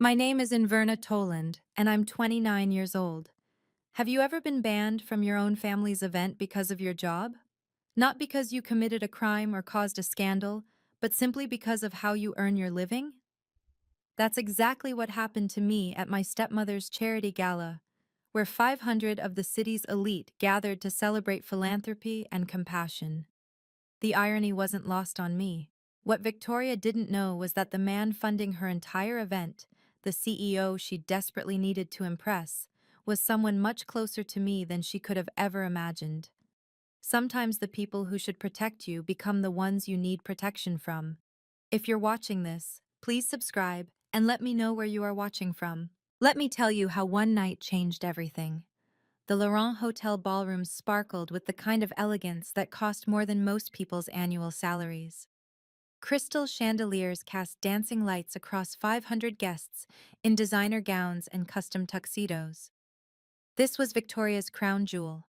My name is Inverna Toland, and I'm 29 years old. Have you ever been banned from your own family's event because of your job? Not because you committed a crime or caused a scandal, but simply because of how you earn your living? That's exactly what happened to me at my stepmother's charity gala, where 500 of the city's elite gathered to celebrate philanthropy and compassion. The irony wasn't lost on me. What Victoria didn't know was that the man funding her entire event, the CEO she desperately needed to impress, was someone much closer to me than she could have ever imagined. Sometimes the people who should protect you become the ones you need protection from. If you're watching this, please subscribe and let me know where you are watching from. Let me tell you how one night changed everything. The Laurent Hotel ballroom sparkled with the kind of elegance that cost more than most people's annual salaries. Crystal chandeliers cast dancing lights across 500 guests in designer gowns and custom tuxedos. This was Victoria's crown jewel,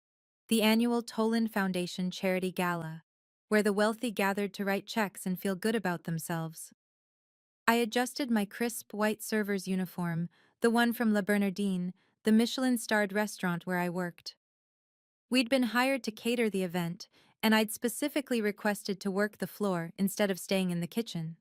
the annual Toland Foundation Charity Gala, where the wealthy gathered to write checks and feel good about themselves. I adjusted my crisp white server's uniform, the one from La Bernardine, the Michelin-starred restaurant where I worked. We'd been hired to cater the event, and I'd specifically requested to work the floor instead of staying in the kitchen.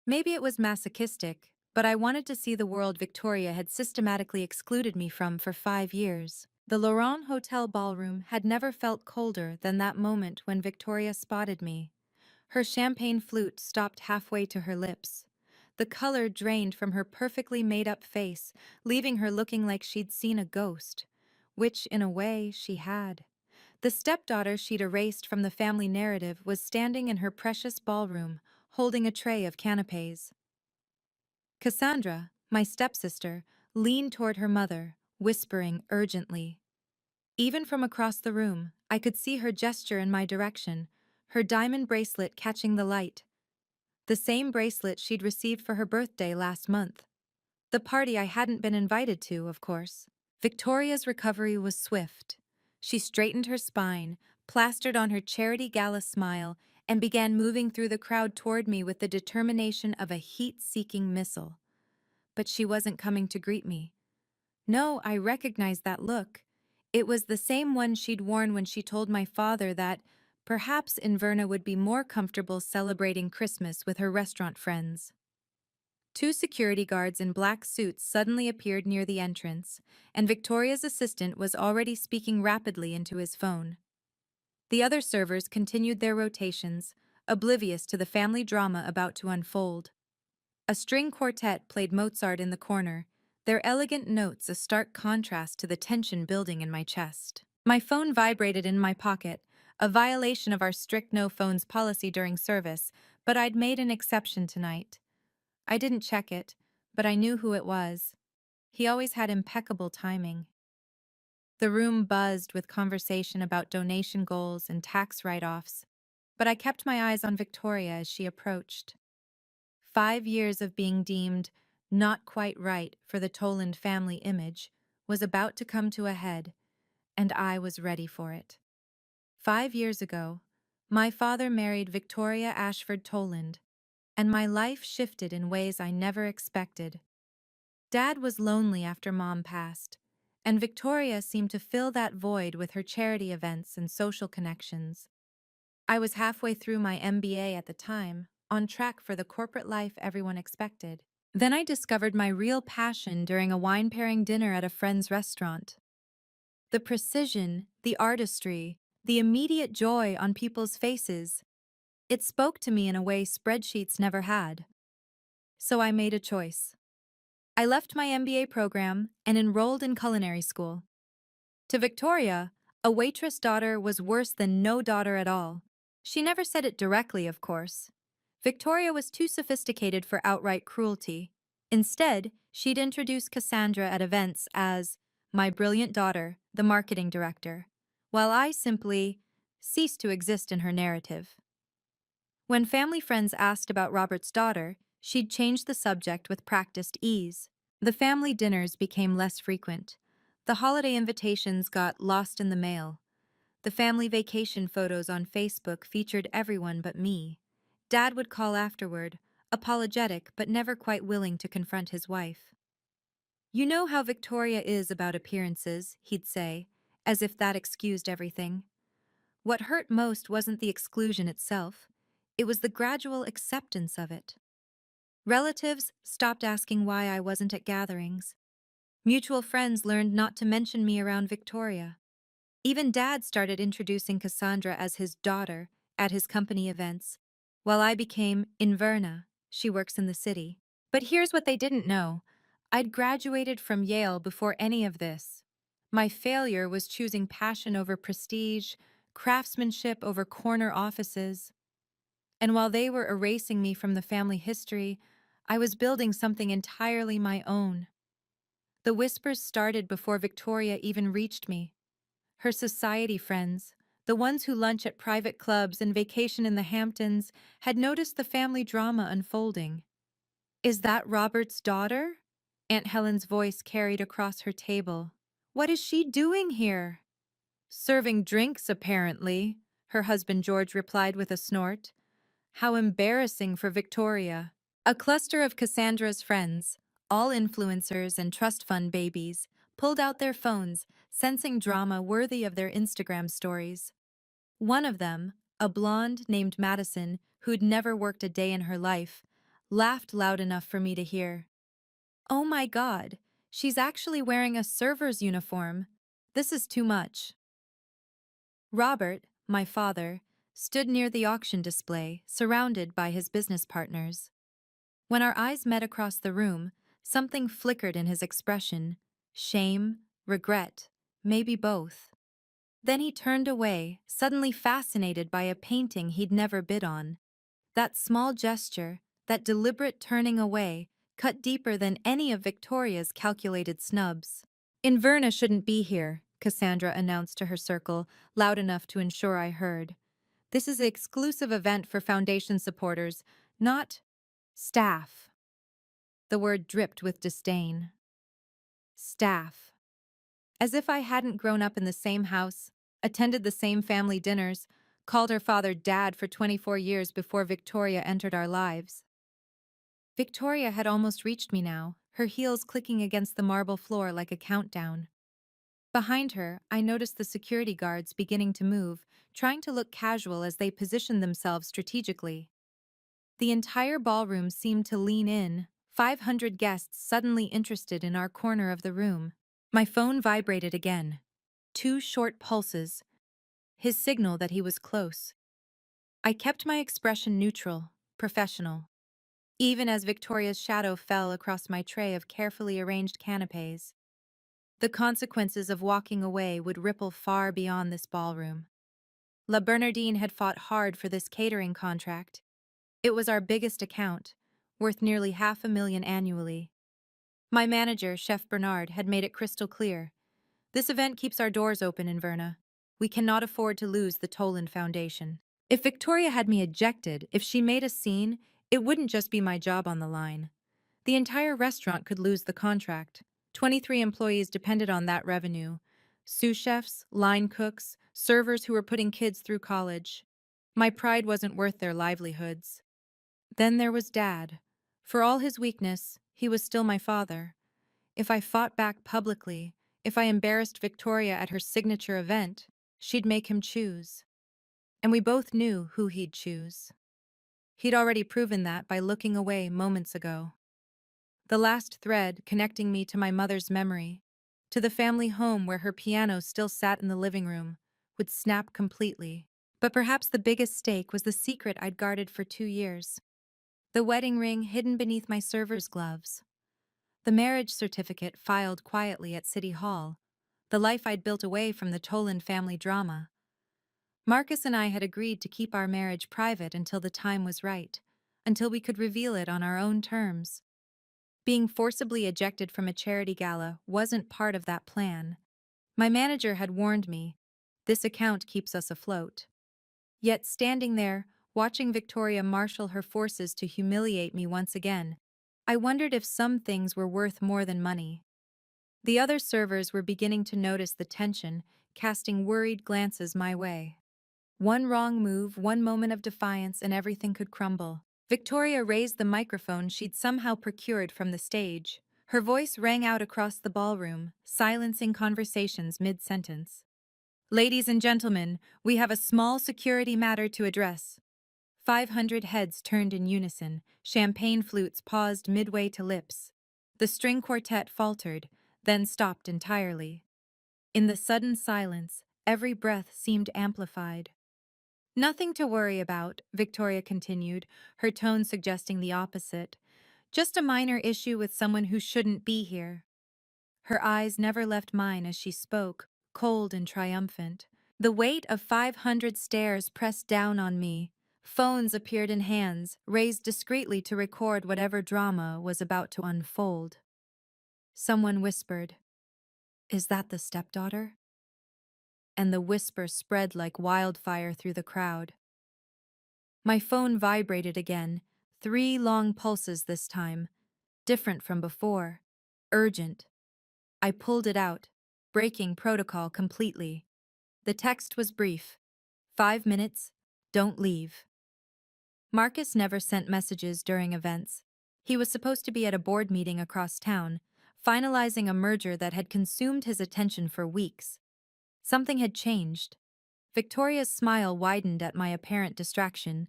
Maybe it was masochistic, but I wanted to see the world Victoria had systematically excluded me from for 5 years. The Laurent Hotel ballroom had never felt colder than that moment when Victoria spotted me. Her champagne flute stopped halfway to her lips. The color drained from her perfectly made-up face, leaving her looking like she'd seen a ghost. Which, in a way, she had. The stepdaughter she'd erased from the family narrative was standing in her precious ballroom, holding a tray of canapes. Cassandra, my stepsister, leaned toward her mother, whispering urgently. Even from across the room, I could see her gesture in my direction, her diamond bracelet catching the light. The same bracelet she'd received for her birthday last month. The party I hadn't been invited to, of course. Victoria's recovery was swift. She straightened her spine, plastered on her charity gala smile, and began moving through the crowd toward me with the determination of a heat-seeking missile. But she wasn't coming to greet me. No, I recognized that look. It was the same one she'd worn when she told my father that perhaps Inverna would be more comfortable celebrating Christmas with her restaurant friends. Two security guards in black suits suddenly appeared near the entrance, and Victoria's assistant was already speaking rapidly into his phone. The other servers continued their rotations, oblivious to the family drama about to unfold. A string quartet played Mozart in the corner, their elegant notes a stark contrast to the tension building in my chest. My phone vibrated in my pocket, a violation of our strict no-phones policy during service, but I'd made an exception tonight. I didn't check it, but I knew who it was. He always had impeccable timing. The room buzzed with conversation about donation goals and tax write-offs, but I kept my eyes on Victoria as she approached. 5 years of being deemed not quite right for the Toland family image was about to come to a head, and I was ready for it. 5 years ago, my father married Victoria Ashford Toland, and my life shifted in ways I never expected. Dad was lonely after Mom passed, and Victoria seemed to fill that void with her charity events and social connections. I was halfway through my MBA at the time, on track for the corporate life everyone expected. Then I discovered my real passion during a wine-pairing dinner at a friend's restaurant. The precision, the artistry, the immediate joy on people's faces. It spoke to me in a way spreadsheets never had. So I made a choice. I left my MBA program and enrolled in culinary school. To Victoria, a waitress daughter was worse than no daughter at all. She never said it directly, of course. Victoria was too sophisticated for outright cruelty. Instead, she'd introduce Cassandra at events as my brilliant daughter, the marketing director, while I simply ceased to exist in her narrative. When family friends asked about Robert's daughter, she'd change the subject with practiced ease. The family dinners became less frequent. The holiday invitations got lost in the mail. The family vacation photos on Facebook featured everyone but me. Dad would call afterward, apologetic but never quite willing to confront his wife. "You know how Victoria is about appearances," he'd say, as if that excused everything. What hurt most wasn't the exclusion itself, it was the gradual acceptance of it. Relatives stopped asking why I wasn't at gatherings. Mutual friends learned not to mention me around Victoria. Even Dad started introducing Cassandra as his daughter at his company events, while I became Inverna. She works in the city. But here's what they didn't know. I'd graduated from Yale before any of this. My failure was choosing passion over prestige, craftsmanship over corner offices. And while they were erasing me from the family history, I was building something entirely my own. The whispers started before Victoria even reached me. Her society friends, the ones who lunch at private clubs and vacation in the Hamptons, had noticed the family drama unfolding. "Is that Robert's daughter?" Aunt Helen's voice carried across her table. "What is she doing here?" "Serving drinks, apparently," her husband George replied with a snort. "How embarrassing for Victoria." A cluster of Cassandra's friends, all influencers and trust fund babies, pulled out their phones, sensing drama worthy of their Instagram stories. One of them, a blonde named Madison, who'd never worked a day in her life, laughed loud enough for me to hear. "Oh my God, she's actually wearing a server's uniform. This is too much." Robert, my father, stood near the auction display, surrounded by his business partners. When our eyes met across the room, something flickered in his expression. Shame, regret, maybe both. Then he turned away, suddenly fascinated by a painting he'd never bid on. That small gesture, that deliberate turning away, cut deeper than any of Victoria's calculated snubs. "Inverna shouldn't be here," Cassandra announced to her circle, loud enough to ensure I heard. "This is an exclusive event for Foundation supporters, not staff." The word dripped with disdain. Staff. As if I hadn't grown up in the same house, attended the same family dinners, called her father Dad for 24 years before Victoria entered our lives. Victoria had almost reached me now, her heels clicking against the marble floor like a countdown. Behind her, I noticed the security guards beginning to move, trying to look casual as they positioned themselves strategically. The entire ballroom seemed to lean in, 500 guests suddenly interested in our corner of the room. My phone vibrated again. 2 short pulses, his signal that he was close. I kept my expression neutral, professional, even as Victoria's shadow fell across my tray of carefully arranged canapes. The consequences of walking away would ripple far beyond this ballroom. La Bernardine had fought hard for this catering contract. It was our biggest account, worth nearly $500,000 annually. My manager, Chef Bernard, had made it crystal clear. "This event keeps our doors open in Verna. We cannot afford to lose the Toland Foundation." If Victoria had me ejected, if she made a scene, it wouldn't just be my job on the line. The entire restaurant could lose the contract. 23 employees depended on that revenue. Sous chefs, line cooks, servers who were putting kids through college. My pride wasn't worth their livelihoods. Then there was Dad. For all his weakness, he was still my father. If I fought back publicly, if I embarrassed Victoria at her signature event, she'd make him choose. And we both knew who he'd choose. He'd already proven that by looking away moments ago. The last thread connecting me to my mother's memory, to the family home where her piano still sat in the living room, would snap completely. But perhaps the biggest stake was the secret I'd guarded for 2 years. The wedding ring hidden beneath my server's gloves. The marriage certificate filed quietly at City Hall. The life I'd built away from the Toland family drama. Marcus and I had agreed to keep our marriage private until the time was right, until we could reveal it on our own terms. Being forcibly ejected from a charity gala wasn't part of that plan. My manager had warned me, "This account keeps us afloat." Yet standing there, watching Victoria marshal her forces to humiliate me once again, I wondered if some things were worth more than money. The other servers were beginning to notice the tension, casting worried glances my way. One wrong move, one moment of defiance, and everything could crumble. Victoria raised the microphone she'd somehow procured from the stage. Her voice rang out across the ballroom, silencing conversations mid-sentence. Ladies and gentlemen, we have a small security matter to address. 500 heads turned in unison, champagne flutes paused midway to lips. The string quartet faltered, then stopped entirely. In the sudden silence, every breath seemed amplified. Nothing to worry about, Victoria continued, her tone suggesting the opposite. Just a minor issue with someone who shouldn't be here. Her eyes never left mine as she spoke, cold and triumphant. The weight of 500 stares pressed down on me. Phones appeared in hands, raised discreetly to record whatever drama was about to unfold. Someone whispered, "Is that the stepdaughter?" And the whisper spread like wildfire through the crowd. My phone vibrated again, 3 long pulses this time, different from before, urgent. I pulled it out, breaking protocol completely. The text was brief. 5 minutes, don't leave. Marcus never sent messages during events. He was supposed to be at a board meeting across town, finalizing a merger that had consumed his attention for weeks. Something had changed. Victoria's smile widened at my apparent distraction.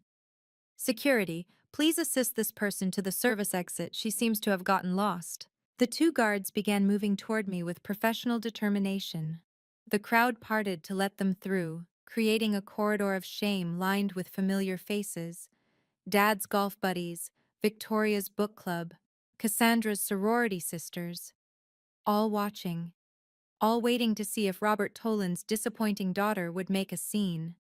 "Security, please assist this person to the service exit. She seems to have gotten lost." The 2 guards began moving toward me with professional determination. The crowd parted to let them through, creating a corridor of shame lined with familiar faces. Dad's golf buddies, Victoria's book club, Cassandra's sorority sisters. All watching. All waiting to see if Robert Toland's disappointing daughter would make a scene.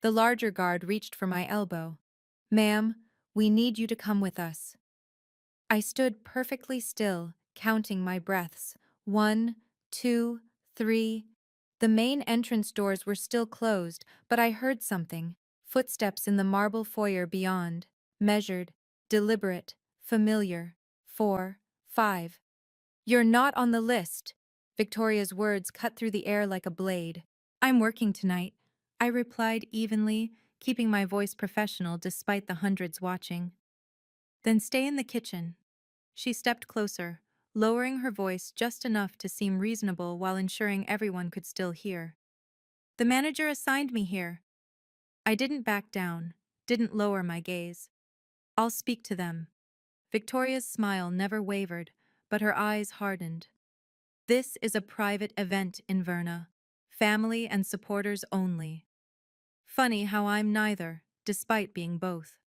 The larger guard reached for my elbow. "Ma'am, we need you to come with us." I stood perfectly still, counting my breaths. 1, 2, 3. The main entrance doors were still closed, but I heard something. Footsteps in the marble foyer beyond. Measured, deliberate, familiar. 4, 5. "You're not on the list." Victoria's words cut through the air like a blade. "I'm working tonight," I replied evenly, keeping my voice professional despite the hundreds watching. "Then stay in the kitchen." She stepped closer, lowering her voice just enough to seem reasonable while ensuring everyone could still hear. "The manager assigned me here." I didn't back down, didn't lower my gaze. "I'll speak to them." Victoria's smile never wavered, but her eyes hardened. "This is a private event, Inverna. Family and supporters only." Funny how I'm neither, despite being both.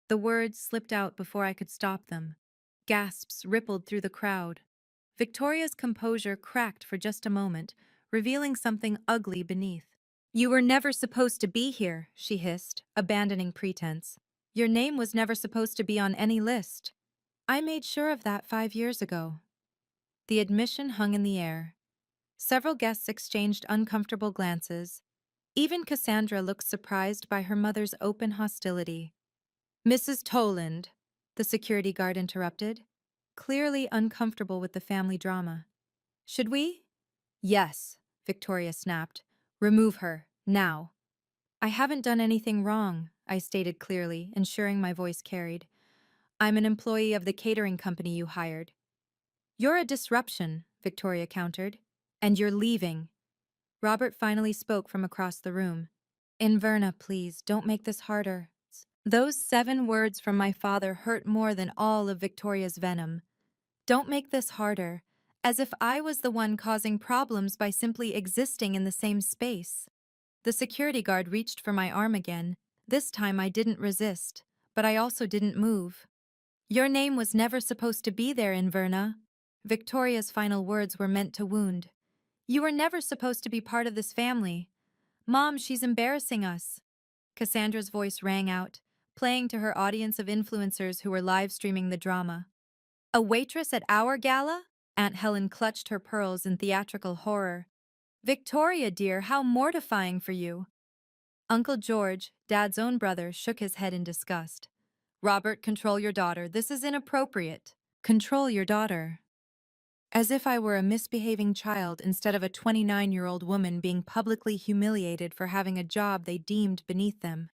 The words slipped out before I could stop them. Gasps rippled through the crowd. Victoria's composure cracked for just a moment, revealing something ugly beneath. "You were never supposed to be here," she hissed, abandoning pretense. "Your name was never supposed to be on any list. I made sure of that 5 years ago." The admission hung in the air. Several guests exchanged uncomfortable glances. Even Cassandra looked surprised by her mother's open hostility. "Mrs. Toland," the security guard interrupted, clearly uncomfortable with the family drama. "Should we?" "Yes," Victoria snapped. "Remove her, now." "I haven't done anything wrong," I stated clearly, ensuring my voice carried. "I'm an employee of the catering company you hired." "You're a disruption," Victoria countered. "And you're leaving." Robert finally spoke from across the room. "Inverna, please, don't make this harder." Those 7 words from my father hurt more than all of Victoria's venom. "Don't make this harder," as if I was the one causing problems by simply existing in the same space. The security guard reached for my arm again. This time I didn't resist, but I also didn't move. "Your name was never supposed to be there, Inverna." Victoria's final words were meant to wound. "You were never supposed to be part of this family." "Mom, she's embarrassing us." Cassandra's voice rang out, playing to her audience of influencers who were live streaming the drama. "A waitress at our gala?" Aunt Helen clutched her pearls in theatrical horror. "Victoria, dear, how mortifying for you." Uncle George, Dad's own brother, shook his head in disgust. "Robert, control your daughter. This is inappropriate." "Control your daughter." As if I were a misbehaving child instead of a 29-year-old woman being publicly humiliated for having a job they deemed beneath them.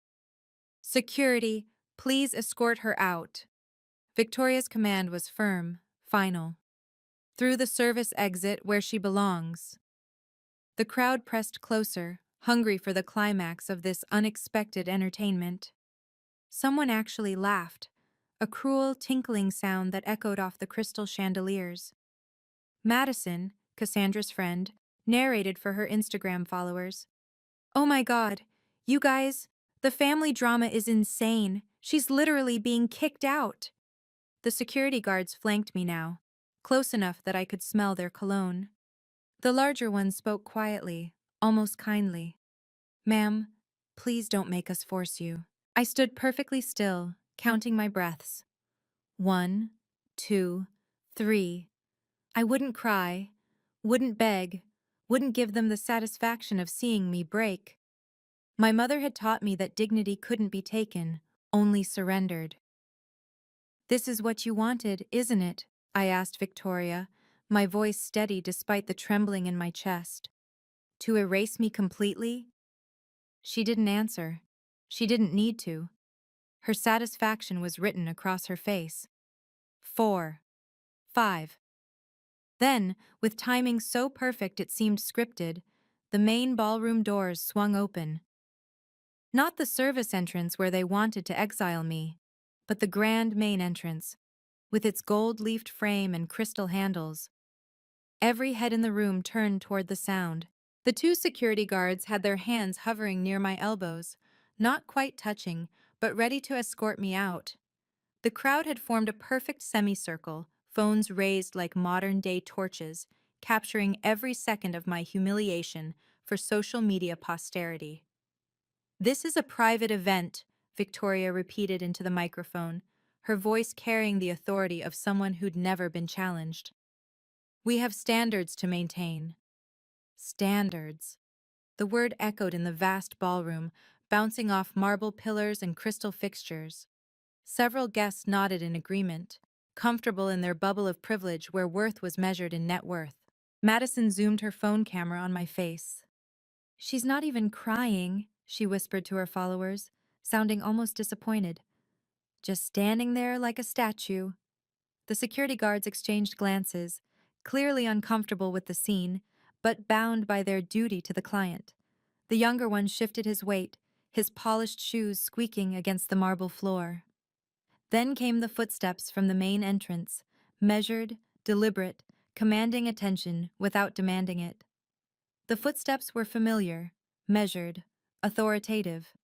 "Security, Please escort her out. Victoria's command was firm, final. Through the service exit where she belongs. The crowd pressed closer, hungry for the climax of this unexpected entertainment. Someone actually laughed, a cruel tinkling sound that echoed off the crystal chandeliers. Madison, Cassandra's friend, narrated for her Instagram followers. Oh my god, you guys, the family drama is insane. She's literally being kicked out. The security guards flanked me now, close enough that I could smell their cologne. The larger one spoke quietly, almost kindly. Ma'am, please don't make us force you. I stood perfectly still, counting my breaths. 1, 2, 3. I wouldn't cry, wouldn't beg, wouldn't give them the satisfaction of seeing me break. My mother had taught me that dignity couldn't be taken, only surrendered. This is what you wanted, isn't it? I asked Victoria, my voice steady despite the trembling in my chest. To erase me completely? She didn't answer. She didn't need to. Her satisfaction was written across her face. 4, 5. Then, with timing so perfect it seemed scripted, the main ballroom doors swung open. Not the service entrance where they wanted to exile me, but the grand main entrance, with its gold-leafed frame and crystal handles. Every head in the room turned toward the sound. The two security guards had their hands hovering near my elbows, not quite touching, but ready to escort me out. The crowd had formed a perfect semicircle, phones raised like modern-day torches, capturing every second of my humiliation for social media posterity. This is a private event, Victoria repeated into the microphone, her voice carrying the authority of someone who'd never been challenged. We have standards to maintain. Standards. The word echoed in the vast ballroom, bouncing off marble pillars and crystal fixtures. Several guests nodded in agreement, comfortable in their bubble of privilege where worth was measured in net worth. Madison zoomed her phone camera on my face. She's not even crying, she whispered to her followers, sounding almost disappointed. Just standing there like a statue. The security guards exchanged glances, clearly uncomfortable with the scene, but bound by their duty to the client. The younger one shifted his weight, his polished shoes squeaking against the marble floor. Then came the footsteps from the main entrance, measured, deliberate, commanding attention without demanding it. The footsteps were familiar, measured, authoritative,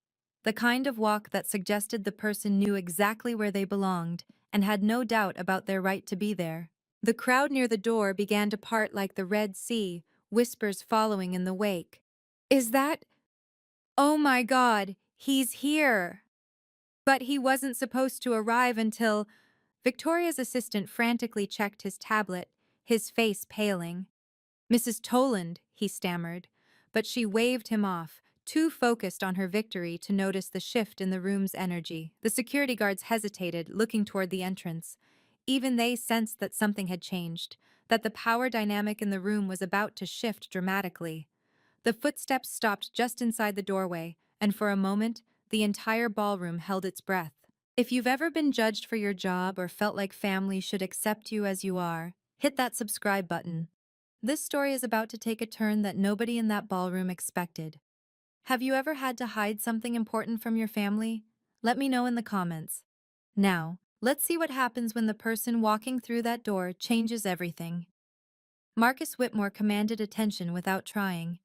the kind of walk that suggested the person knew exactly where they belonged and had no doubt about their right to be there. The crowd near the door began to part like the Red Sea, whispers following in the wake. Is that? Oh my God, he's here! But he wasn't supposed to arrive until... Victoria's assistant frantically checked his tablet, his face paling. Mrs. Toland, he stammered, but she waved him off, too focused on her victory to notice the shift in the room's energy. The security guards hesitated, looking toward the entrance. Even they sensed that something had changed, that the power dynamic in the room was about to shift dramatically. The footsteps stopped just inside the doorway, and for a moment, the entire ballroom held its breath. If you've ever been judged for your job or felt like family should accept you as you are, hit that subscribe button. This story is about to take a turn that nobody in that ballroom expected. Have you ever had to hide something important from your family? Let me know in the comments. Now, let's see what happens when the person walking through that door changes everything. Marcus Whitmore commanded attention without trying.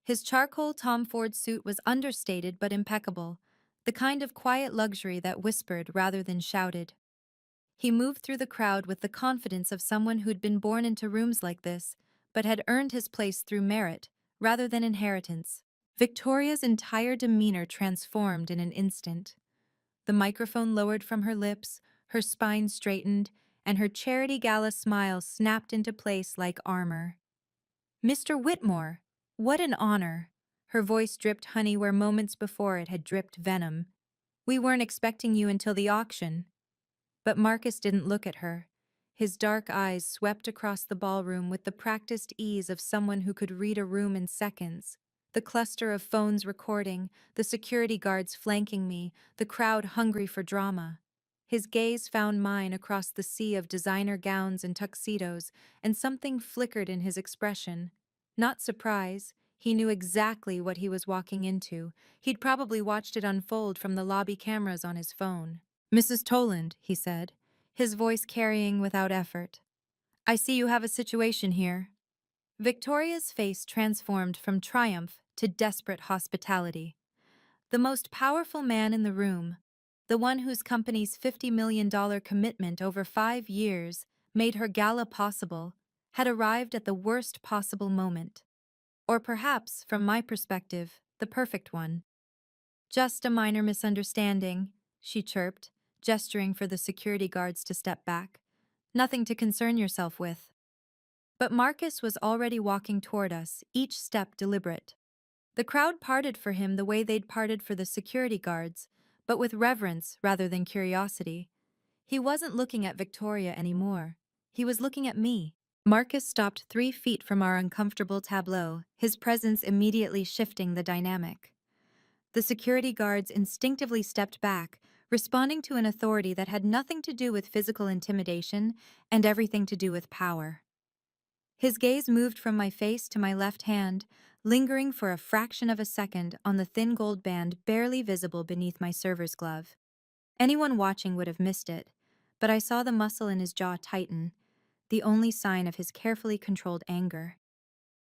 His charcoal Tom Ford suit was understated but impeccable, the kind of quiet luxury that whispered rather than shouted. He moved through the crowd with the confidence of someone who'd been born into rooms like this, but had earned his place through merit, rather than inheritance. Victoria's entire demeanor transformed in an instant. The microphone lowered from her lips, her spine straightened, and her charity gala smile snapped into place like armor. Mr. Whitmore, what an honor! Her voice dripped honey where moments before it had dripped venom. We weren't expecting you until the auction. But Marcus didn't look at her. His dark eyes swept across the ballroom with the practiced ease of someone who could read a room in seconds. The cluster of phones recording, the security guards flanking me, the crowd hungry for drama. His gaze found mine across the sea of designer gowns and tuxedos, and something flickered in his expression. Not surprise, he knew exactly what he was walking into. He'd probably watched it unfold from the lobby cameras on his phone. "Mrs. Toland," he said, his voice carrying without effort. "I see you have a situation here." Victoria's face transformed from triumph to desperate hospitality. The most powerful man in the room, the one whose company's $50 million commitment over 5 years made her gala possible, had arrived at the worst possible moment. Or perhaps, from my perspective, the perfect one. "Just a minor misunderstanding," she chirped, gesturing for the security guards to step back. "Nothing to concern yourself with." But Marcus was already walking toward us, each step deliberate. The crowd parted for him the way they'd parted for the security guards, but with reverence rather than curiosity. He wasn't looking at Victoria anymore. He was looking at me. Marcus stopped 3 feet from our uncomfortable tableau, his presence immediately shifting the dynamic. The security guards instinctively stepped back, responding to an authority that had nothing to do with physical intimidation and everything to do with power. His gaze moved from my face to my left hand, lingering for a fraction of a second on the thin gold band barely visible beneath my server's glove. Anyone watching would have missed it, but I saw the muscle in his jaw tighten, the only sign of his carefully controlled anger.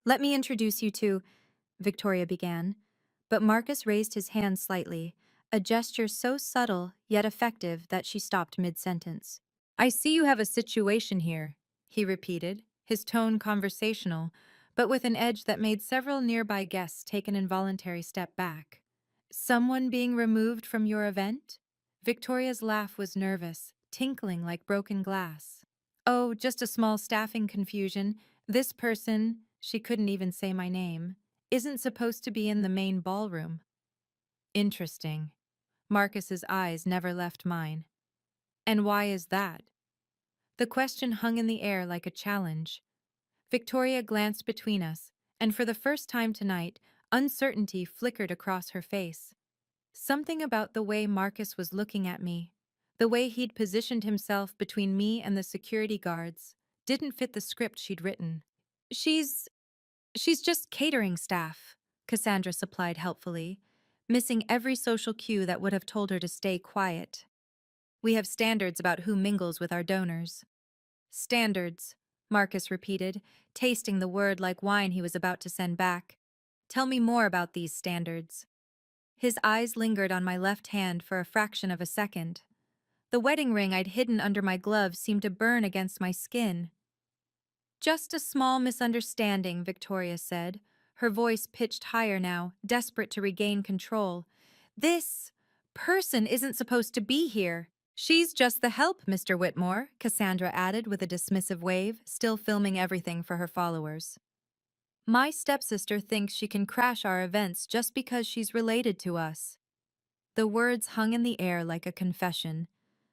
"Let me introduce you to," Victoria began, but Marcus raised his hand slightly, a gesture so subtle yet effective that she stopped mid-sentence. "I see you have a situation here," he repeated, his tone conversational, but with an edge that made several nearby guests take an involuntary step back. "Someone being removed from your event?" Victoria's laugh was nervous, tinkling like broken glass. "Oh, just a small staffing confusion. This person," she couldn't even say my name, "isn't supposed to be in the main ballroom." Interesting. Marcus's eyes never left mine. "And why is that?" The question hung in the air like a challenge. Victoria glanced between us, and for the first time tonight, uncertainty flickered across her face. Something about the way Marcus was looking at me, the way he'd positioned himself between me and the security guards, didn't fit the script she'd written. She's just catering staff," Cassandra supplied helpfully, missing every social cue that would have told her to stay quiet. "We have standards about who mingles with our donors." "Standards," Marcus repeated, tasting the word like wine he was about to send back. "Tell me more about these standards." His eyes lingered on my left hand for a fraction of a second. The wedding ring I'd hidden under my glove seemed to burn against my skin. "Just a small misunderstanding," Victoria said, her voice pitched higher now, desperate to regain control. "This person isn't supposed to be here." "She's just the help, Mr. Whitmore," Cassandra added with a dismissive wave, still filming everything for her followers. "My stepsister thinks she can crash our events just because she's related to us." The words hung in the air like a confession.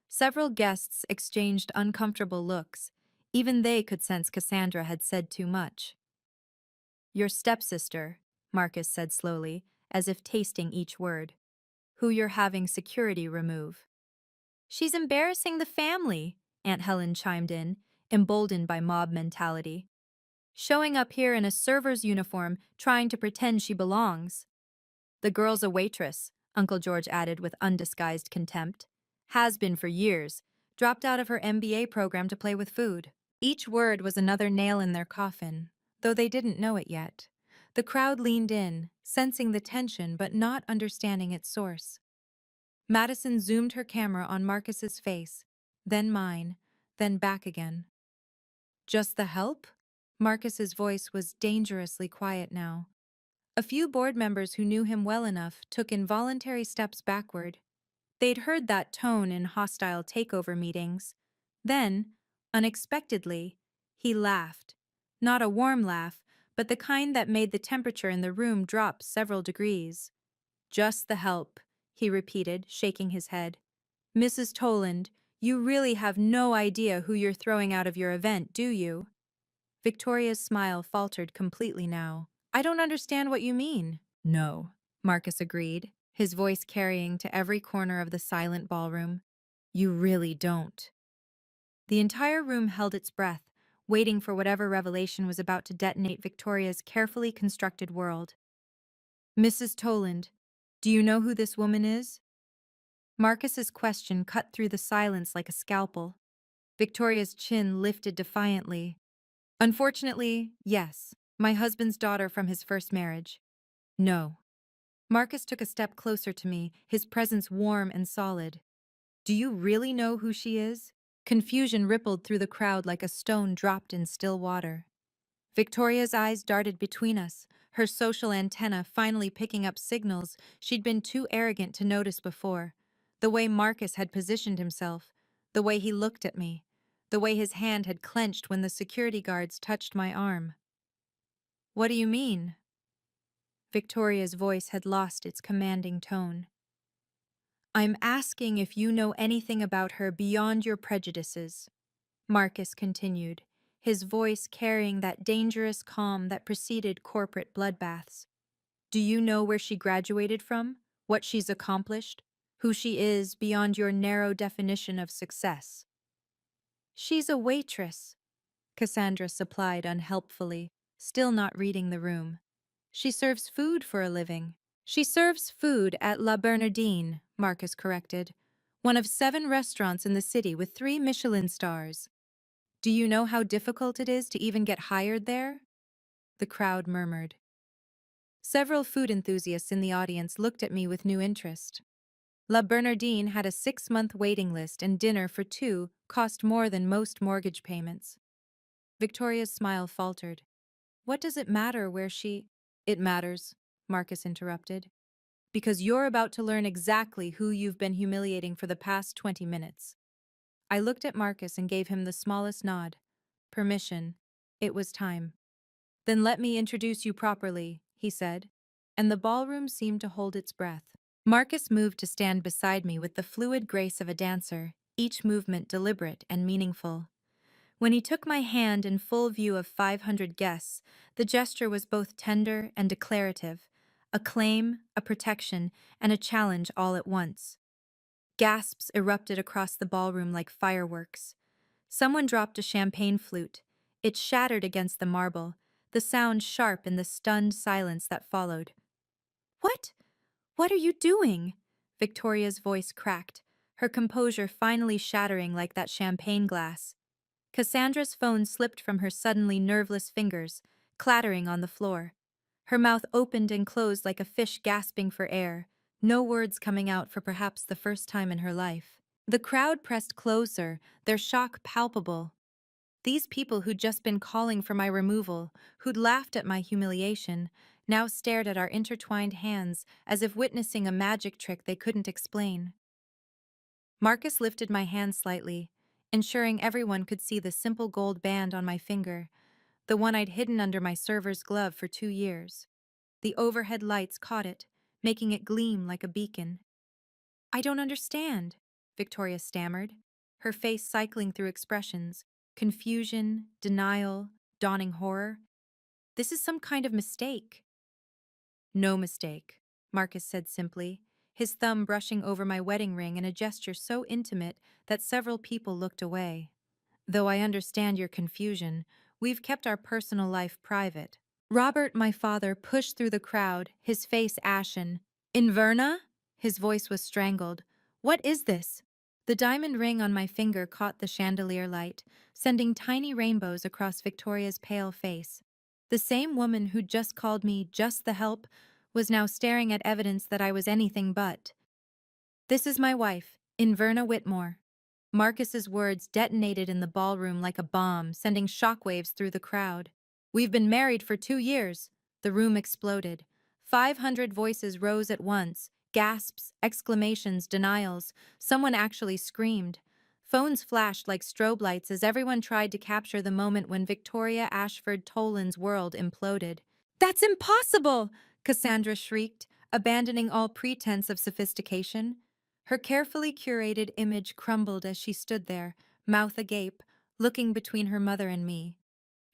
Several guests exchanged uncomfortable looks. Even they could sense Cassandra had said too much. "Your stepsister," Marcus said slowly, as if tasting each word, "who you're having security remove." "She's embarrassing the family," Aunt Helen chimed in, emboldened by mob mentality. "Showing up here in a server's uniform, trying to pretend she belongs." "The girl's a waitress," Uncle George added with undisguised contempt. "Has been for years. Dropped out of her MBA program to play with food." Each word was another nail in their coffin, though they didn't know it yet. The crowd leaned in, sensing the tension but not understanding its source. Madison zoomed her camera on Marcus's face, then mine, then back again. "Just the help?" Marcus's voice was dangerously quiet now. A few board members who knew him well enough took involuntary steps backward. They'd heard that tone in hostile takeover meetings. Then, unexpectedly, he laughed. Not a warm laugh, but the kind that made the temperature in the room drop several degrees. "Just the help," he repeated, shaking his head. "Mrs. Toland, you really have no idea who you're throwing out of your event, do you?" Victoria's smile faltered completely now. I don't understand what you mean. No, Marcus agreed, his voice carrying to every corner of the silent ballroom. You really don't. The entire room held its breath, waiting for whatever revelation was about to detonate Victoria's carefully constructed world. Mrs. Toland, do you know who this woman is? Marcus's question cut through the silence like a scalpel. Victoria's chin lifted defiantly. Unfortunately, yes, my husband's daughter from his first marriage. No. Marcus took a step closer to me, his presence warm and solid. Do you really know who she is? Confusion rippled through the crowd like a stone dropped in still water. Victoria's eyes darted between us, her social antenna finally picking up signals she'd been too arrogant to notice before. The way Marcus had positioned himself, the way he looked at me, the way his hand had clenched when the security guards touched my arm. What do you mean? Victoria's voice had lost its commanding tone. I'm asking if you know anything about her beyond your prejudices, Marcus continued, his voice carrying that dangerous calm that preceded corporate bloodbaths. Do you know where she graduated from? What she's accomplished? Who she is beyond your narrow definition of success? She's a waitress, Cassandra supplied unhelpfully, still not reading the room. She serves food for a living. She serves food at La Bernardine, Marcus corrected, one of 7 restaurants in the city with 3 Michelin stars. Do you know how difficult it is to even get hired there? The crowd murmured. Several food enthusiasts in the audience looked at me with new interest. La Bernardine had a 6-month waiting list, and dinner for 2 cost more than most mortgage payments. Victoria's smile faltered. What does it matter where she— It matters, Marcus interrupted, because you're about to learn exactly who you've been humiliating for the past 20 minutes. I looked at Marcus and gave him the smallest nod. Permission. It was time. Then let me introduce you properly, he said, and the ballroom seemed to hold its breath. Marcus moved to stand beside me with the fluid grace of a dancer, each movement deliberate and meaningful. When he took my hand in full view of 500 guests, the gesture was both tender and declarative, a claim, a protection, and a challenge all at once. Gasps erupted across the ballroom like fireworks. Someone dropped a champagne flute. It shattered against the marble, the sound sharp in the stunned silence that followed. What? What are you doing? Victoria's voice cracked, her composure finally shattering like that champagne glass. Cassandra's phone slipped from her suddenly nerveless fingers, clattering on the floor. Her mouth opened and closed like a fish gasping for air, no words coming out for perhaps the first time in her life. The crowd pressed closer, their shock palpable. These people who'd just been calling for my removal, who'd laughed at my humiliation, now stared at our intertwined hands as if witnessing a magic trick they couldn't explain. Marcus lifted my hand slightly, ensuring everyone could see the simple gold band on my finger, the one I'd hidden under my server's glove for 2 years. The overhead lights caught it, making it gleam like a beacon. I don't understand, Victoria stammered, her face cycling through expressions, confusion, denial, dawning horror. This is some kind of mistake. No mistake, Marcus said simply, his thumb brushing over my wedding ring in a gesture so intimate that several people looked away. Though I understand your confusion, we've kept our personal life private. Robert, my father, pushed through the crowd, his face ashen. Inverna? His voice was strangled. What is this? The diamond ring on my finger caught the chandelier light, sending tiny rainbows across Victoria's pale face. The same woman who'd just called me just the help was now staring at evidence that I was anything but. This is my wife, Inverna Whitmore. Marcus's words detonated in the ballroom like a bomb, sending shockwaves through the crowd. We've been married for 2 years. The room exploded. 500 voices rose at once, gasps, exclamations, denials. Someone actually screamed. Phones flashed like strobe lights as everyone tried to capture the moment when Victoria Ashford Toland's world imploded. That's impossible! Cassandra shrieked, abandoning all pretense of sophistication. Her carefully curated image crumbled as she stood there, mouth agape, looking between her mother and me.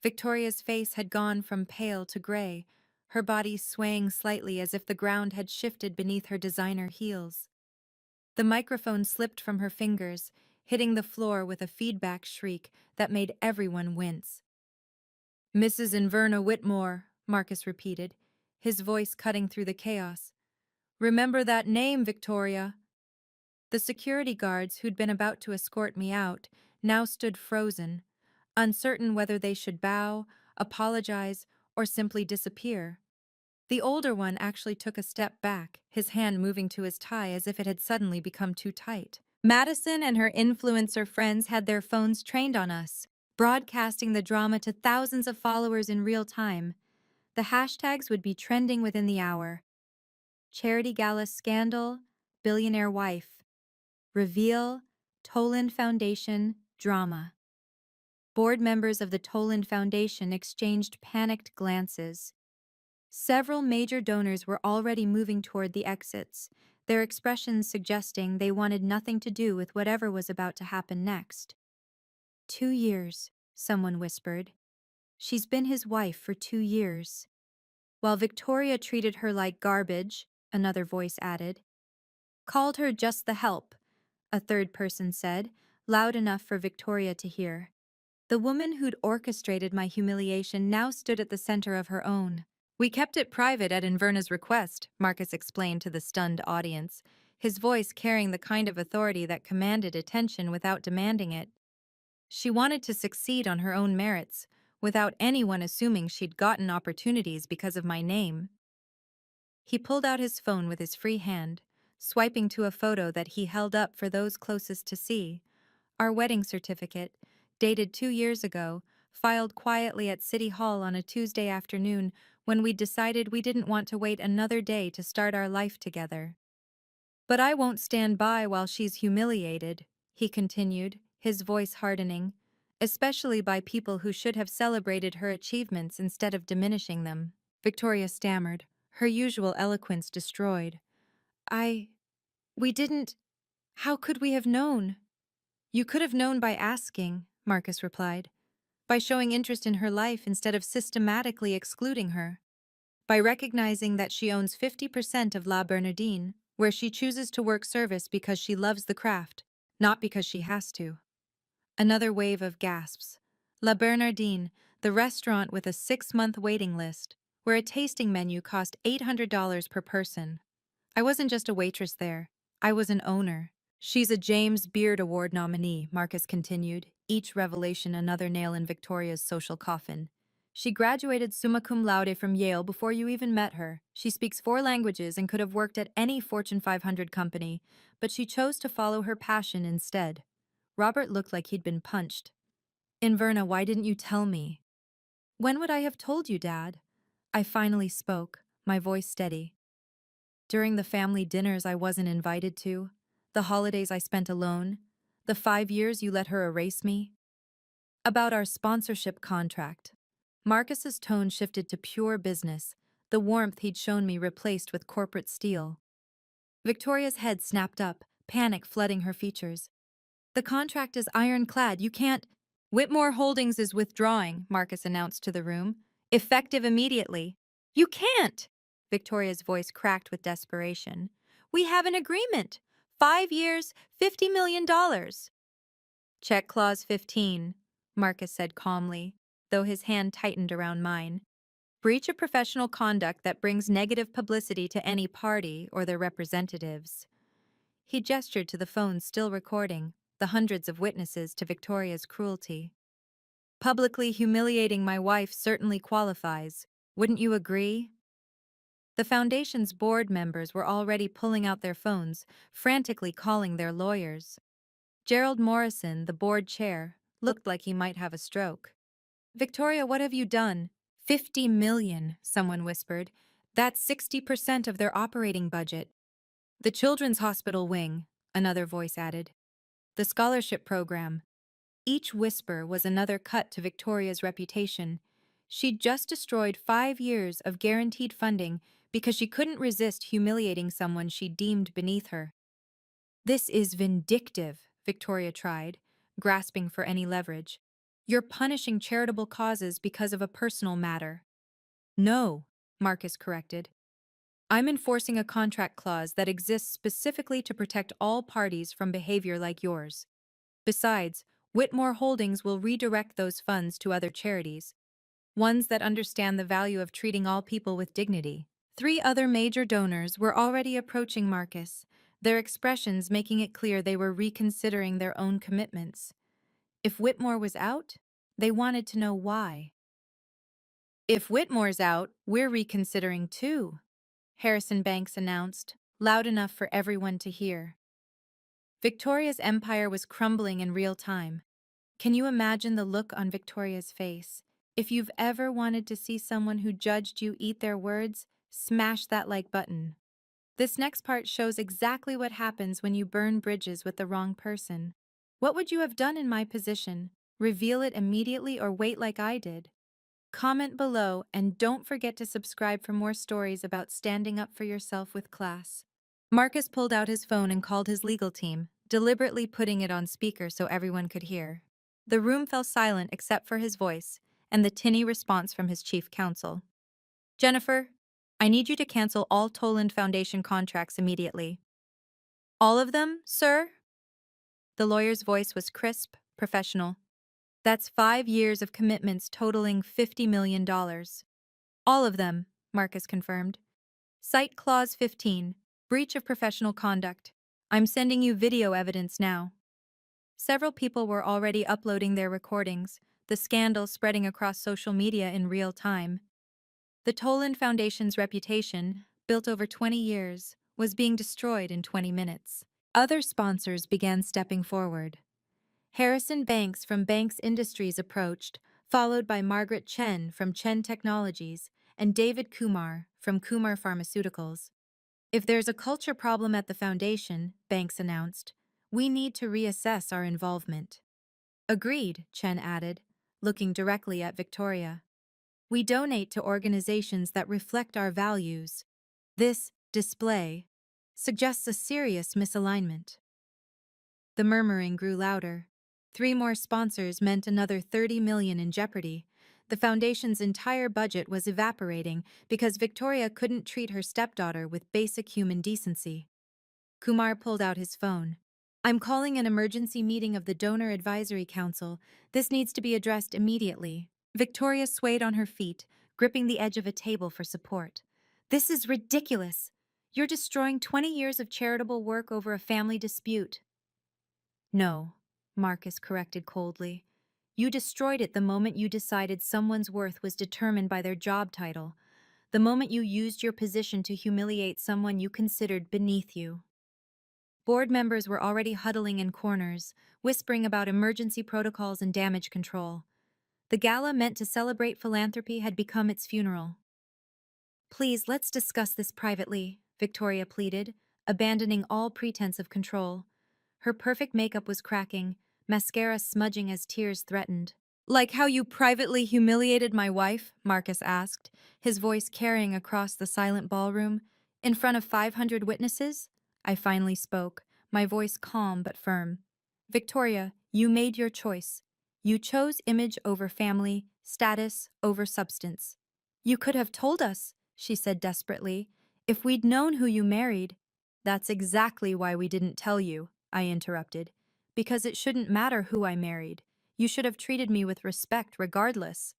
Victoria's face had gone from pale to gray, her body swaying slightly as if the ground had shifted beneath her designer heels. The microphone slipped from her fingers, hitting the floor with a feedback shriek that made everyone wince. "Mrs. Inverna Whitmore," Marcus repeated, his voice cutting through the chaos. "Remember that name, Victoria." The security guards who'd been about to escort me out now stood frozen, uncertain whether they should bow, apologize, or simply disappear. The older one actually took a step back, his hand moving to his tie as if it had suddenly become too tight. Madison and her influencer friends had their phones trained on us, broadcasting the drama to thousands of followers in real time. The hashtags would be trending within the hour. Charity Gala scandal, billionaire wife. Reveal, Toland Foundation, drama. Board members of the Toland Foundation exchanged panicked glances. Several major donors were already moving toward the exits, their expressions suggesting they wanted nothing to do with whatever was about to happen next. 2 years, someone whispered. She's been his wife for 2 years. While Victoria treated her like garbage, another voice added. Called her just the help, a third person said, loud enough for Victoria to hear. The woman who'd orchestrated my humiliation now stood at the center of her own. "We kept it private at Inverna's request," Marcus explained to the stunned audience, his voice carrying the kind of authority that commanded attention without demanding it. She wanted to succeed on her own merits, without anyone assuming she'd gotten opportunities because of my name. He pulled out his phone with his free hand, swiping to a photo that he held up for those closest to see. Our wedding certificate, dated 2 years ago, filed quietly at City Hall on a Tuesday afternoon when we decided we didn't want to wait another day to start our life together. "But I won't stand by while she's humiliated," he continued, his voice hardening, "especially by people who should have celebrated her achievements instead of diminishing them." Victoria stammered, her usual eloquence destroyed. We didn't. How could we have known?" "You could have known by asking," Marcus replied. "By showing interest in her life instead of systematically excluding her. By recognizing that she owns 50% of La Bernardine, where she chooses to work service because she loves the craft, not because she has to." Another wave of gasps. La Bernardine, the restaurant with a 6-month waiting list, where a tasting menu cost $800 per person. I wasn't just a waitress there. I was an owner. "She's a James Beard Award nominee," Marcus continued, each revelation another nail in Victoria's social coffin. "She graduated summa cum laude from Yale before you even met her. She speaks 4 languages and could have worked at any Fortune 500 company, but she chose to follow her passion instead." Robert looked like he'd been punched. "Inverna, why didn't you tell me?" "When would I have told you, Dad?" I finally spoke, my voice steady. "During the family dinners I wasn't invited to, the holidays I spent alone, the 5 years you let her erase me." "About our sponsorship contract." Marcus's tone shifted to pure business, the warmth he'd shown me replaced with corporate steel. Victoria's head snapped up, panic flooding her features. "The contract is ironclad, you can't—" "Whitmore Holdings is withdrawing," Marcus announced to the room. "Effective immediately." "You can't!" Victoria's voice cracked with desperation. "We have an agreement. 5 years, $50 million. "Check clause 15, Marcus said calmly, though his hand tightened around mine. "Breach of professional conduct that brings negative publicity to any party or their representatives." He gestured to the phone still recording, the hundreds of witnesses to Victoria's cruelty. "Publicly humiliating my wife certainly qualifies. Wouldn't you agree?" The foundation's board members were already pulling out their phones, frantically calling their lawyers. Gerald Morrison, the board chair, looked like he might have a stroke. "Victoria, what have you done?" $50 million, someone whispered. "That's 60% of their operating budget." "The Children's Hospital wing," another voice added. "The scholarship program." Each whisper was another cut to Victoria's reputation. She'd just destroyed 5 years of guaranteed funding because she couldn't resist humiliating someone she deemed beneath her. "This is vindictive," Victoria tried, grasping for any leverage. "You're punishing charitable causes because of a personal matter." "No," Marcus corrected. I'm enforcing a contract clause that exists specifically to protect all parties from behavior like yours. Besides, Whitmore Holdings will redirect those funds to other charities, ones that understand the value of treating all people with dignity. Three other major donors were already approaching Marcus, their expressions making it clear they were reconsidering their own commitments. If Whitmore was out, they wanted to know why. If Whitmore's out, we're reconsidering too, Harrison Banks announced, loud enough for everyone to hear. Victoria's empire was crumbling in real time. Can you imagine the look on Victoria's face? If you've ever wanted to see someone who judged you eat their words, smash that like button. This next part shows exactly what happens when you burn bridges with the wrong person. What would you have done in my position? Reveal it immediately or wait like I did? Comment below and don't forget to subscribe for more stories about standing up for yourself with class. Marcus pulled out his phone and called his legal team, deliberately putting it on speaker so everyone could hear. The room fell silent except for his voice and the tinny response from his chief counsel. Jennifer, I need you to cancel all Toland Foundation contracts immediately. All of them, sir? The lawyer's voice was crisp, professional. That's 5 years of commitments totaling $50 million. All of them, Marcus confirmed. Cite Clause 15, breach of professional conduct. I'm sending you video evidence now. Several people were already uploading their recordings, the scandal spreading across social media in real time. The Toland Foundation's reputation, built over 20 years, was being destroyed in 20 minutes. Other sponsors began stepping forward. Harrison Banks from Banks Industries approached, followed by Margaret Chen from Chen Technologies and David Kumar from Kumar Pharmaceuticals. If there's a culture problem at the foundation, Banks announced, we need to reassess our involvement. Agreed, Chen added, looking directly at Victoria. We donate to organizations that reflect our values. This display suggests a serious misalignment. The murmuring grew louder. 3 more sponsors meant another $30 million in jeopardy. The foundation's entire budget was evaporating because Victoria couldn't treat her stepdaughter with basic human decency. Kumar pulled out his phone. I'm calling an emergency meeting of the Donor Advisory Council. This needs to be addressed immediately. Victoria swayed on her feet, gripping the edge of a table for support. This is ridiculous. You're destroying 20 years of charitable work over a family dispute. No, Marcus corrected coldly. You destroyed it the moment you decided someone's worth was determined by their job title, the moment you used your position to humiliate someone you considered beneath you. Board members were already huddling in corners, whispering about emergency protocols and damage control. The gala meant to celebrate philanthropy had become its funeral. Please, let's discuss this privately, Victoria pleaded, abandoning all pretense of control. Her perfect makeup was cracking, mascara smudging as tears threatened. Like how you privately humiliated my wife? Marcus asked, his voice carrying across the silent ballroom. In front of 500 witnesses? I finally spoke, my voice calm but firm. Victoria, you made your choice. You chose image over family, status over substance. You could have told us, she said desperately, if we'd known who you married. That's exactly why we didn't tell you, I interrupted. Because it shouldn't matter who I married. You should have treated me with respect regardless.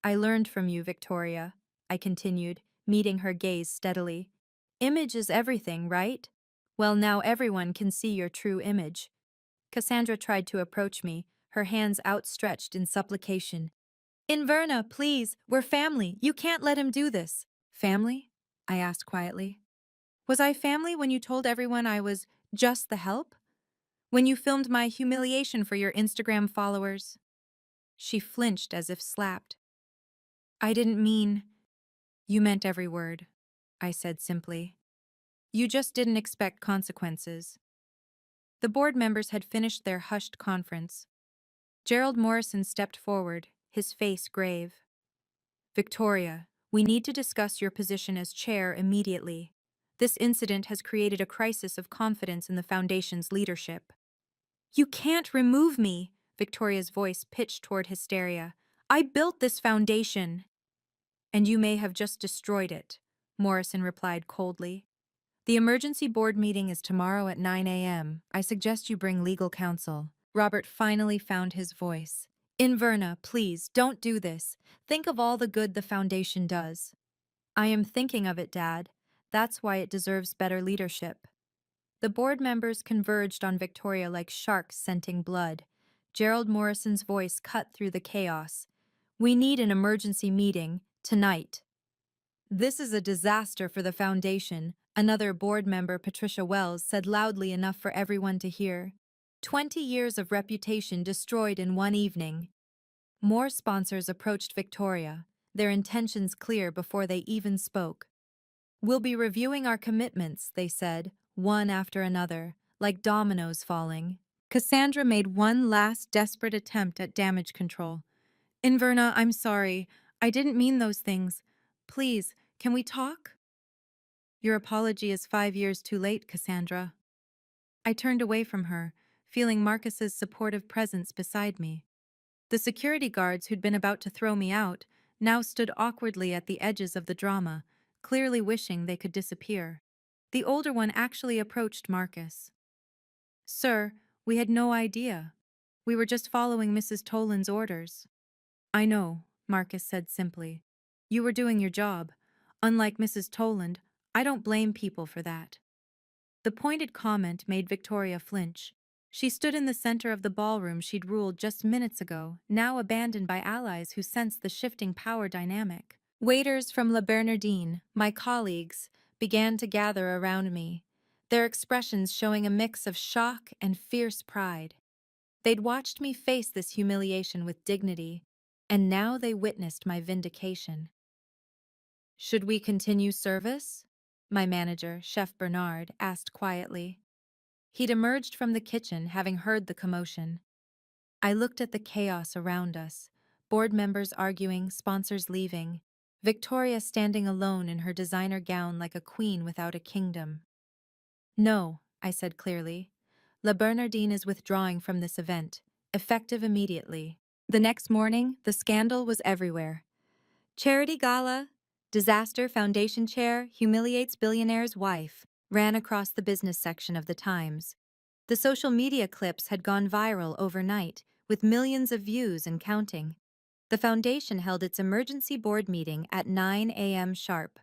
I learned from you, Victoria, I continued, meeting her gaze steadily. Image is everything, right? Well, now everyone can see your true image. Cassandra tried to approach me, her hands outstretched in supplication. Inverna, please, we're family. You can't let him do this. Family? I asked quietly. Was I family when you told everyone I was just the help? When you filmed my humiliation for your Instagram followers? She flinched as if slapped. I didn't mean... You meant every word, I said simply. You just didn't expect consequences. The board members had finished their hushed conference. Gerald Morrison stepped forward, his face grave. Victoria, we need to discuss your position as chair immediately. This incident has created a crisis of confidence in the foundation's leadership. You can't remove me, Victoria's voice pitched toward hysteria. I built this foundation. And you may have just destroyed it, Morrison replied coldly. The emergency board meeting is tomorrow at 9 a.m. I suggest you bring legal counsel. Robert finally found his voice. Inverna, please, don't do this. Think of all the good the foundation does. I am thinking of it, Dad. That's why it deserves better leadership. The board members converged on Victoria like sharks scenting blood. Gerald Morrison's voice cut through the chaos. We need an emergency meeting, tonight. This is a disaster for the foundation, another board member, Patricia Wells, said loudly enough for everyone to hear. 20 years of reputation destroyed in one evening. More sponsors approached Victoria, their intentions clear before they even spoke. We'll be reviewing our commitments, they said, one after another, like dominoes falling. Cassandra made one last desperate attempt at damage control. Inverna, I'm sorry. I didn't mean those things. Please, can we talk? Your apology is 5 years too late, Cassandra. I turned away from her, feeling Marcus's supportive presence beside me. The security guards who'd been about to throw me out now stood awkwardly at the edges of the drama, clearly wishing they could disappear. The older one actually approached Marcus. Sir, we had no idea. We were just following Mrs. Toland's orders. I know, Marcus said simply. You were doing your job. Unlike Mrs. Toland, I don't blame people for that. The pointed comment made Victoria flinch. She stood in the center of the ballroom she'd ruled just minutes ago, now abandoned by allies who sensed the shifting power dynamic. Waiters from La Bernardine, my colleagues, began to gather around me, their expressions showing a mix of shock and fierce pride. They'd watched me face this humiliation with dignity, and now they witnessed my vindication. Should we continue service? My manager, Chef Bernard, asked quietly. He'd emerged from the kitchen, having heard the commotion. I looked at the chaos around us, board members arguing, sponsors leaving, Victoria standing alone in her designer gown like a queen without a kingdom. No, I said clearly. La Bernardine is withdrawing from this event, effective immediately. The next morning, the scandal was everywhere. Charity Gala, disaster foundation chair humiliates billionaire's wife, ran across the business section of the Times. The social media clips had gone viral overnight, with millions of views and counting. The foundation held its emergency board meeting at 9 a.m. sharp.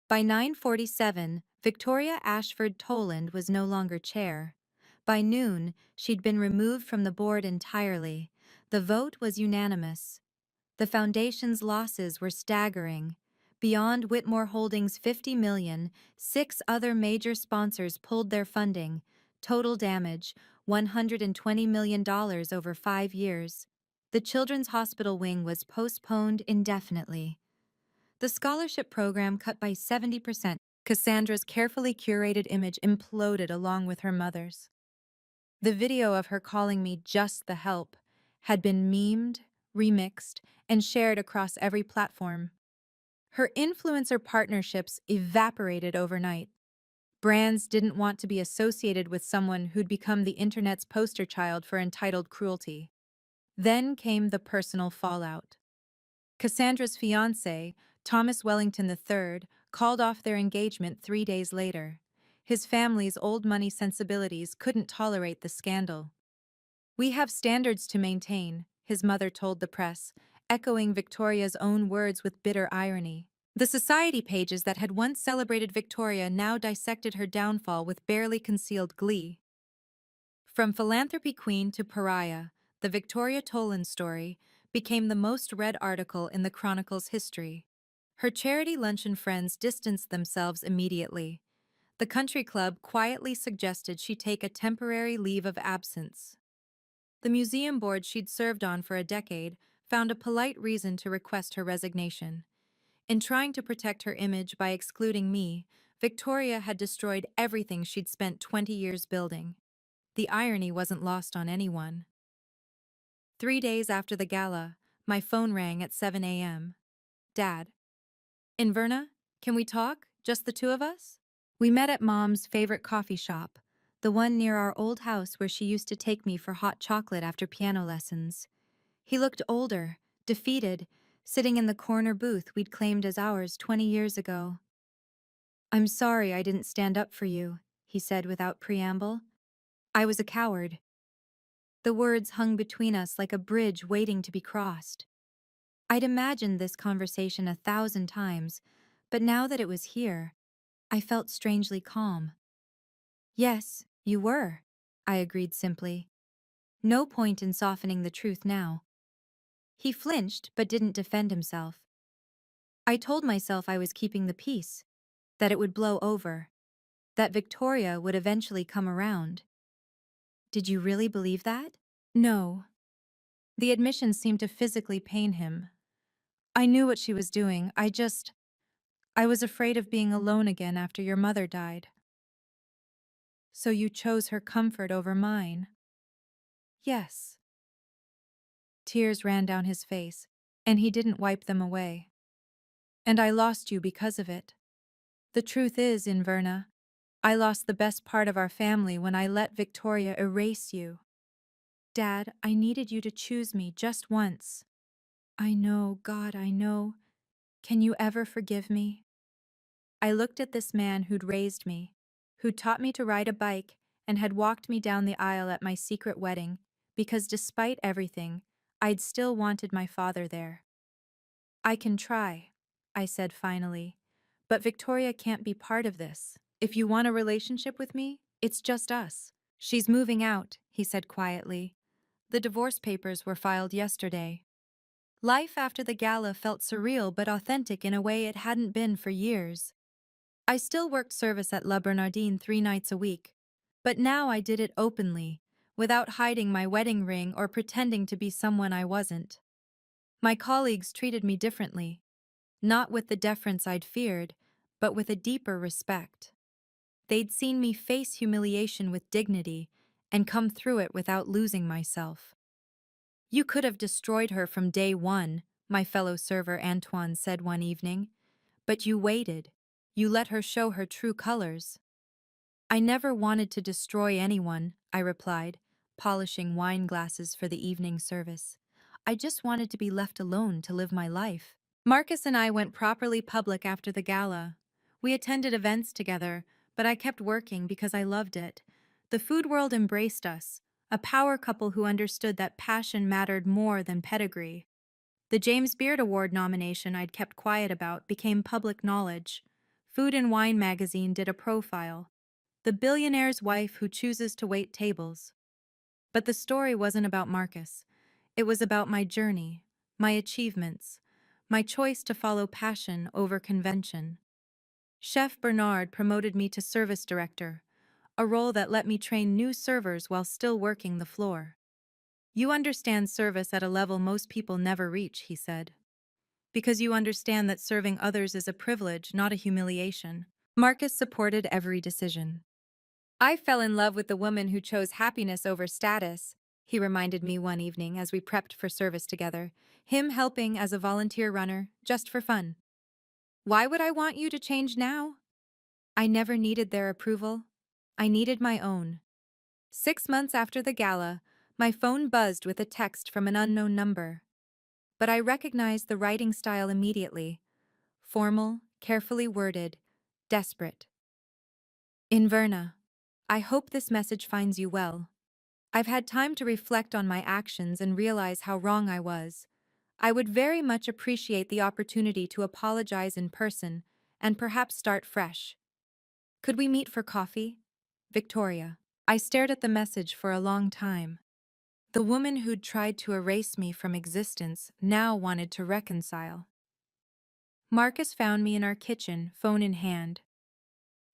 By 9:47, Victoria Ashford Toland was no longer chair. By noon, she'd been removed from the board entirely. The vote was unanimous. The foundation's losses were staggering. Beyond Whitmore Holdings' $50 million, 6 other major sponsors pulled their funding. Total damage, $120 million over 5 years. The Children's Hospital wing was postponed indefinitely. The scholarship program cut by 70%. Cassandra's carefully curated image imploded along with her mother's. The video of her calling me just the help had been memed, remixed, and shared across every platform. Her influencer partnerships evaporated overnight. Brands didn't want to be associated with someone who'd become the internet's poster child for entitled cruelty. Then came the personal fallout. Cassandra's fiancé, Thomas Wellington III, called off their engagement 3 days later. His family's old money sensibilities couldn't tolerate the scandal. We have standards to maintain, his mother told the press, echoing Victoria's own words with bitter irony. The society pages that had once celebrated Victoria now dissected her downfall with barely concealed glee. From philanthropy queen to pariah, the Victoria Toland story became the most read article in the Chronicle's history. Her charity luncheon friends distanced themselves immediately. The country club quietly suggested she take a temporary leave of absence. The museum board she'd served on for a decade found a polite reason to request her resignation. In trying to protect her image by excluding me, Victoria had destroyed everything she'd spent 20 years building. The irony wasn't lost on anyone. 3 days after the gala, my phone rang at 7 a.m. Dad. Inverna, can we talk? Just the two of us? We met at Mom's favorite coffee shop, the one near our old house where she used to take me for hot chocolate after piano lessons. He looked older, defeated, sitting in the corner booth we'd claimed as ours 20 years ago. "I'm sorry I didn't stand up for you," he said without preamble. "I was a coward." The words hung between us like a bridge waiting to be crossed. I'd imagined this conversation 1,000 times, but now that it was here, I felt strangely calm. "Yes, you were," I agreed simply. No point in softening the truth now. He flinched but didn't defend himself. I told myself I was keeping the peace, that it would blow over, that Victoria would eventually come around. "Did you really believe that?" "No." The admission seemed to physically pain him. "I knew what she was doing. I was afraid of being alone again after your mother died." "So you chose her comfort over mine?" "Yes." Tears ran down his face, and he didn't wipe them away. "And I lost you because of it. The truth is, Inverna, I lost the best part of our family when I let Victoria erase you. Dad, I needed you to choose me just once." "I know, God, I know. Can you ever forgive me?" I looked at this man who'd raised me, who'd taught me to ride a bike, and had walked me down the aisle at my secret wedding, because despite everything, I'd still wanted my father there. "I can try," I said finally, "but Victoria can't be part of this. If you want a relationship with me, it's just us." "She's moving out," he said quietly. "The divorce papers were filed yesterday." Life after the gala felt surreal but authentic in a way it hadn't been for years. I still worked service at La Bernardine 3 nights a week, but now I did it openly, without hiding my wedding ring or pretending to be someone I wasn't. My colleagues treated me differently, not with the deference I'd feared, but with a deeper respect. They'd seen me face humiliation with dignity and come through it without losing myself. "You could have destroyed her from day one," my fellow server Antoine said one evening, "but you waited. You let her show her true colors." "I never wanted to destroy anyone," I replied, polishing wine glasses for the evening service. "I just wanted to be left alone to live my life." Marcus and I went properly public after the gala. We attended events together, but I kept working because I loved it. The food world embraced us, a power couple who understood that passion mattered more than pedigree. The James Beard Award nomination I'd kept quiet about became public knowledge. Food and Wine magazine did a profile. The billionaire's wife who chooses to wait tables. But the story wasn't about Marcus. It was about my journey, my achievements, my choice to follow passion over convention. Chef Bernard promoted me to service director, a role that let me train new servers while still working the floor. "You understand service at a level most people never reach," he said. "Because you understand that serving others is a privilege, not a humiliation." Marcus supported every decision. "I fell in love with the woman who chose happiness over status," he reminded me one evening as we prepped for service together, him helping as a volunteer runner, just for fun. "Why would I want you to change now?" I never needed their approval. I needed my own. 6 months after the gala, my phone buzzed with a text from an unknown number. But I recognized the writing style immediately. Formal, carefully worded, desperate. "Inverna, I hope this message finds you well. I've had time to reflect on my actions and realize how wrong I was. I would very much appreciate the opportunity to apologize in person and perhaps start fresh. Could we meet for coffee? Victoria." I stared at the message for a long time. The woman who'd tried to erase me from existence now wanted to reconcile. Marcus found me in our kitchen, phone in hand.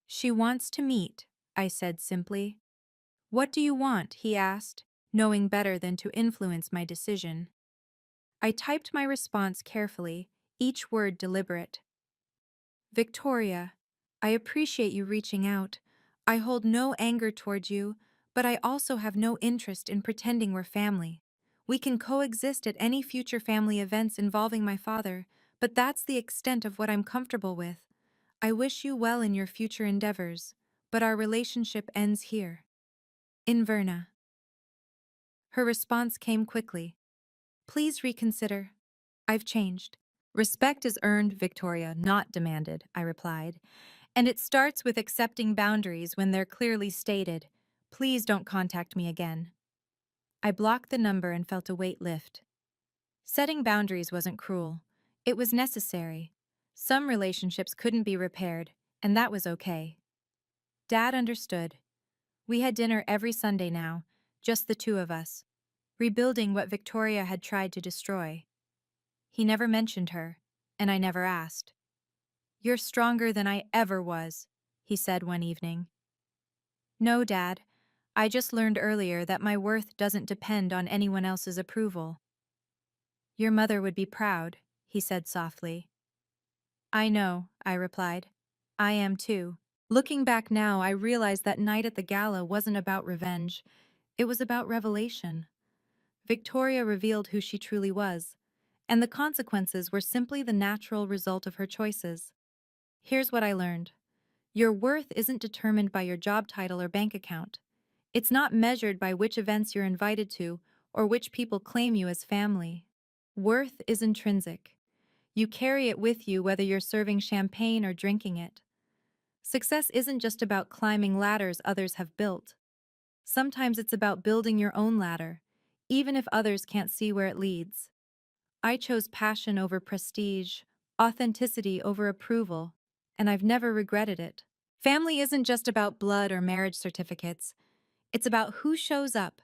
"She wants to meet," I said simply. "What do you want?" he asked, knowing better than to influence my decision. I typed my response carefully, each word deliberate. "Victoria, I appreciate you reaching out. I hold no anger toward you, but I also have no interest in pretending we're family. We can coexist at any future family events involving my father, but that's the extent of what I'm comfortable with. I wish you well in your future endeavors, but our relationship ends here. Inverna." Her response came quickly. "Please reconsider." I've changed. Respect is earned, Victoria, not demanded, I replied. And it starts with accepting boundaries when they're clearly stated. Please don't contact me again. I blocked the number and felt a weight lift. Setting boundaries wasn't cruel. It was necessary. Some relationships couldn't be repaired, and that was okay. Dad understood. We had dinner every Sunday now, just the two of us, rebuilding what Victoria had tried to destroy. He never mentioned her, and I never asked. "You're stronger than I ever was," he said one evening. "No, Dad. I just learned earlier that my worth doesn't depend on anyone else's approval." "Your mother would be proud," he said softly. "I know," I replied. "I am too." Looking back now, I realized that night at the gala wasn't about revenge. It was about revelation. Victoria revealed who she truly was, and the consequences were simply the natural result of her choices. Here's what I learned. Your worth isn't determined by your job title or bank account. It's not measured by which events you're invited to or which people claim you as family. Worth is intrinsic. You carry it with you whether you're serving champagne or drinking it. Success isn't just about climbing ladders others have built. Sometimes it's about building your own ladder, even if others can't see where it leads. I chose passion over prestige, authenticity over approval, and I've never regretted it. Family isn't just about blood or marriage certificates. It's about who shows up,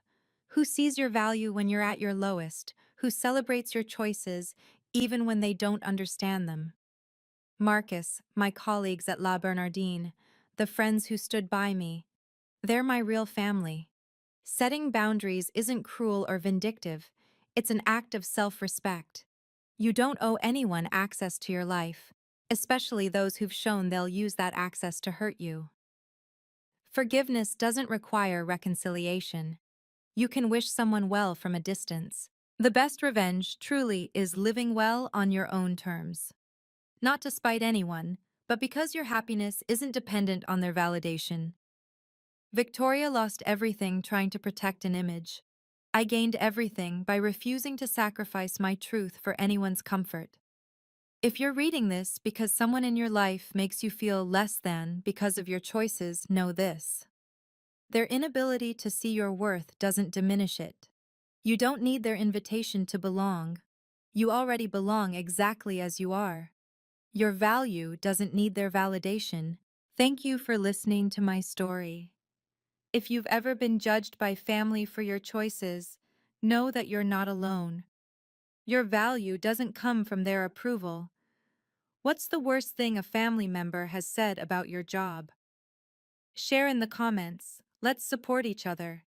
who sees your value when you're at your lowest, who celebrates your choices even when they don't understand them. Marcus, my colleagues at La Bernardine, the friends who stood by me, they're my real family. Setting boundaries isn't cruel or vindictive, it's an act of self-respect. You don't owe anyone access to your life, especially those who've shown they'll use that access to hurt you. Forgiveness doesn't require reconciliation. You can wish someone well from a distance. The best revenge, truly, is living well on your own terms. Not to spite anyone, but because your happiness isn't dependent on their validation. Victoria lost everything trying to protect an image. I gained everything by refusing to sacrifice my truth for anyone's comfort. If you're reading this because someone in your life makes you feel less than because of your choices, know this. Their inability to see your worth doesn't diminish it. You don't need their invitation to belong. You already belong exactly as you are. Your value doesn't need their validation. Thank you for listening to my story. If you've ever been judged by family for your choices, know that you're not alone. Your value doesn't come from their approval. What's the worst thing a family member has said about your job? Share in the comments. Let's support each other.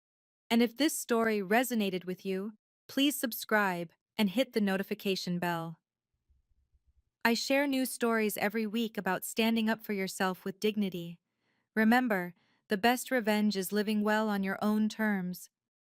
And if this story resonated with you, please subscribe and hit the notification bell. I share new stories every week about standing up for yourself with dignity. Remember, the best revenge is living well on your own terms.